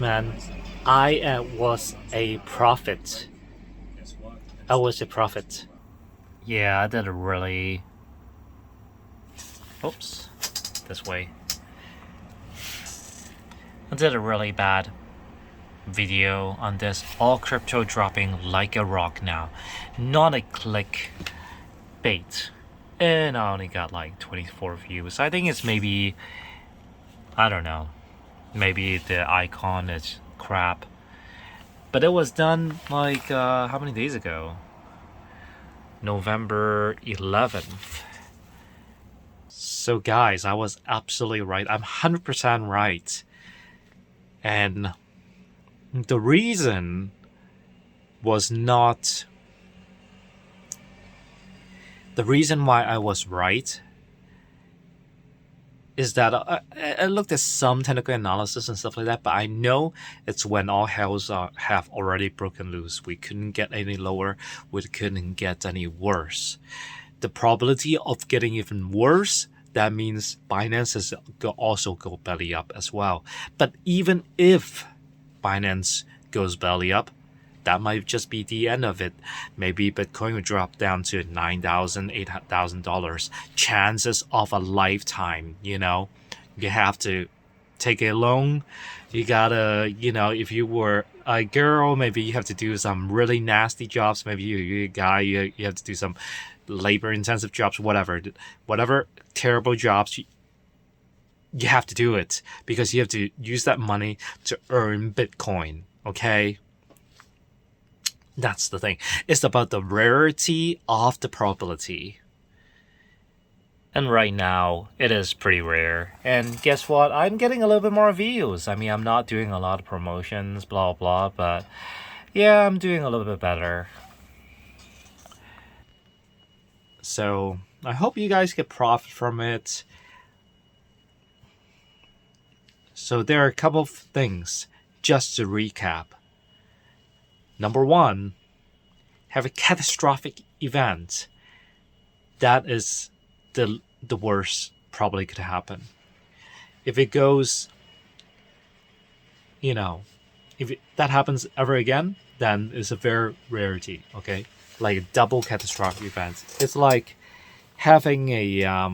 Man, I was a prophet. I was a prophet. Yeah, I did a really. Oops. This way. I did a really bad video on this. All crypto dropping like a rock now. Not a click bait. And I only got like 24 views. I think it's maybe. I don't know. Maybe the icon is crap. But it was done like, how many days ago? November 11th. So guys, I was absolutely right. I'm 100% right. And the reason was not... The reason why I was right is that I looked at some technical analysis and stuff like that, but I know it's when all hells have already broken loose. We couldn't get any lower. We couldn't get any worse. The probability of getting even worse, that means Binance is also go belly up as well. But even if Binance goes belly up, that might just be the end of it. Maybe Bitcoin will drop down to $9,000, $8,000. Chances of a lifetime, you know. You have to take a loan. You gotta, if you were a girl, maybe you have to do some really nasty jobs. Maybe you're a guy, you have to do some labor-intensive jobs, whatever terrible jobs, you have to do it because you have to use that money to earn Bitcoin, okay? That's the thing. It's about the rarity of the probability. And right now, it is pretty rare. And guess what? I'm getting a little bit more views. I mean, I'm not doing a lot of promotions, blah, blah, but yeah, I'm doing a little bit better. So I hope you guys get profit from it. So there are a couple of things just to recap. Number one, have a catastrophic event. That is the worst probably could happen. If it goes, if that happens ever again, then it's a very rarity, okay? Like a double catastrophic event. It's like having a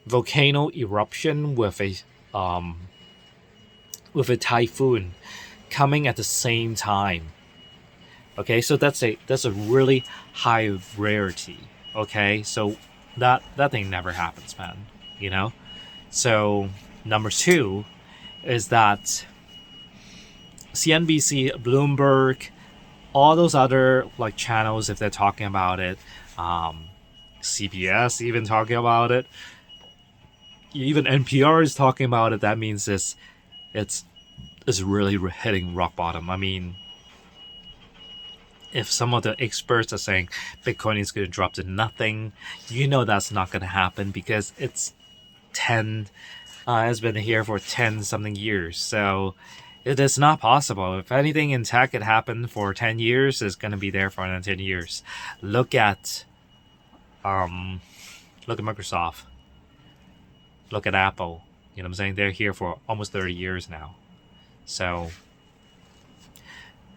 volcano eruption with a typhoon coming at the same time. Okay, so that's a really high rarity. Okay, so that thing never happens, man. So number two is that CNBC, Bloomberg, all those other like channels, if they're talking about it, CBS even talking about it, even NPR is talking about it. That means it's really hitting rock bottom. I mean, if some of the experts are saying Bitcoin is going to drop to nothing, that's not going to happen because it's has been here for 10 something years. So it is not possible. If anything in tech had happened for 10 years, it's going to be there for another 10 years. Look at Microsoft. Look at Apple. You know what I'm saying? They're here for almost 30 years now. So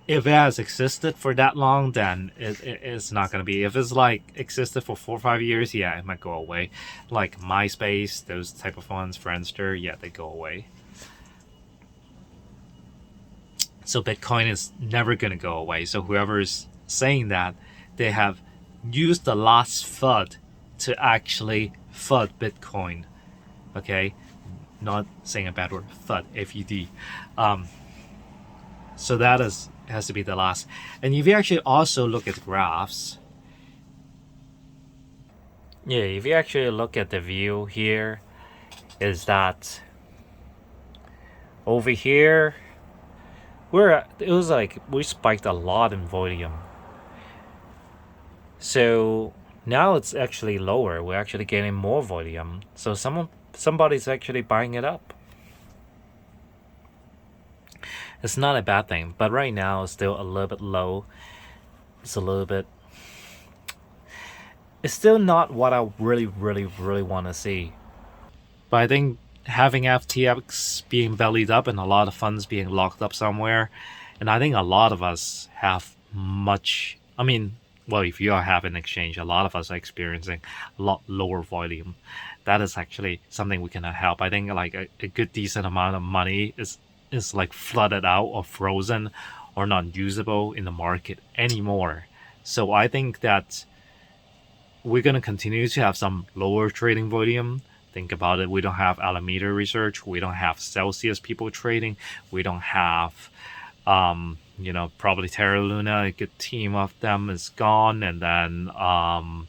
if it has existed for that long, then it's not going to be. If it's like existed for 4 or 5 years, yeah, it might go away. Like MySpace, those type of ones, Friendster, yeah, they go away. So Bitcoin is never going to go away. So whoever's saying that, they have used the last FUD to actually FUD Bitcoin. Okay? Not saying a bad word, FUD, F-U-D. So that has to be the last. And if you actually also look at the graphs, yeah, if you actually look at the view here, is that over here, it was like we spiked a lot in volume. So now it's actually lower. We're actually getting more volume. So somebody's actually buying it up. It's not a bad thing, but right now it's still a little bit low. It's still not what I really, really, really want to see. But I think having FTX being bellied up and a lot of funds being locked up somewhere. And I think a lot of us have much, I mean, well, if you are having exchange, a lot of us are experiencing a lot lower volume. That is actually something we can help. I think like a good decent amount of money is like flooded out or frozen or not usable in the market anymore. So I think that we're going to continue to have some lower trading volume. Think about it. We don't have Alameda Research. We don't have Celsius people trading. We don't have, probably Terra Luna. A good team of them is gone. And then, BlockFi,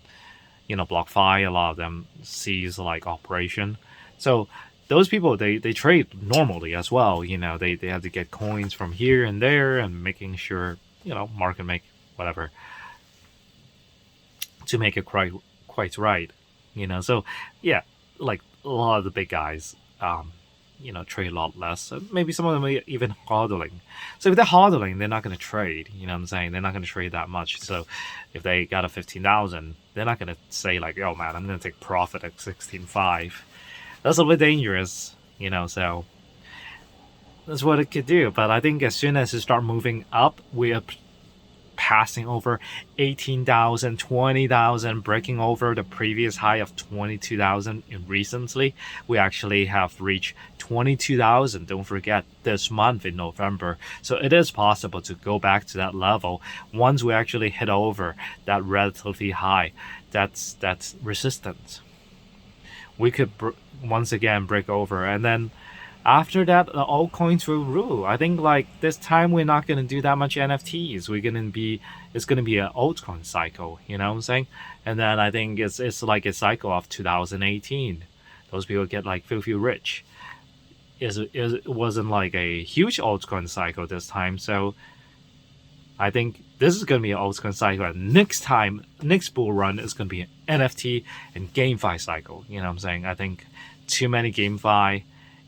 a lot of them cease like operation. So those people, they trade normally as well. They have to get coins from here and there and making sure, market make whatever to make it quite right. So yeah, like a lot of the big guys, trade a lot less. Maybe some of them are even hodling. So if they're hodling, they're not going to trade. You know what I'm saying? They're not going to trade that much. So if they got a 15,000, they're not going to say like, "Oh man, I'm going to take profit at 16.5." That's a bit dangerous. So that's what it could do. But I think as soon as it start moving up, we are passing over 18,000, 20,000, breaking over the previous high of 22,000 recently. We actually have reached 22,000, don't forget, this month in November. So it is possible to go back to that level once we actually hit over that relatively high. That's resistance. We could once again break over, and then after that, the altcoins will rule. I think like this time we're not gonna do that much NFTs. It's gonna be an altcoin cycle. You know what I'm saying? And then I think it's like a cycle of 2018. Those people get like filthy rich. It wasn't like a huge altcoin cycle this time, so I think this is gonna be an altcoin cycle. And next bull run is gonna be an NFT and GameFi cycle. You know what I'm saying? I think too many GameFi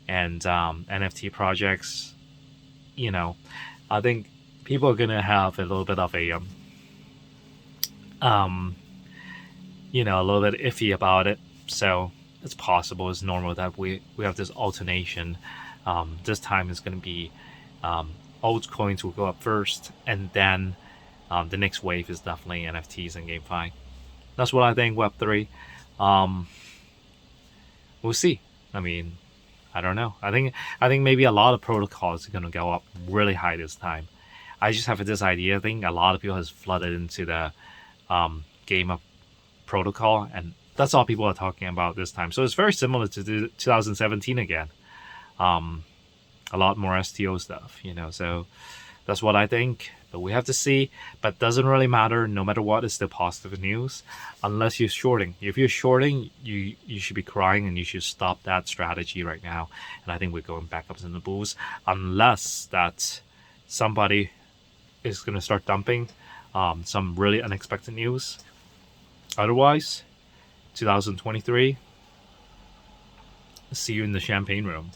and NFT projects, I think people are gonna have a little bit of a a little bit iffy about it. So it's possible, it's normal that we have this alternation. This time is gonna be altcoins will go up first, and then the next wave is definitely NFTs and GameFi. That's what I think. Web3. We'll see. I mean, I don't know. I think maybe a lot of protocols are gonna go up really high this time. I just have this idea. I think a lot of people has flooded into the game of protocol, and that's all people are talking about this time. So it's very similar to 2017 again. A lot more STO stuff, So that's what I think. But we have to see. But doesn't really matter. No matter what, it's still positive news. Unless you're shorting. If you're shorting, you should be crying and you should stop that strategy right now. And I think we're going back up in the bulls. Unless that somebody is going to start dumping some really unexpected news. Otherwise, 2023, see you in the champagne room.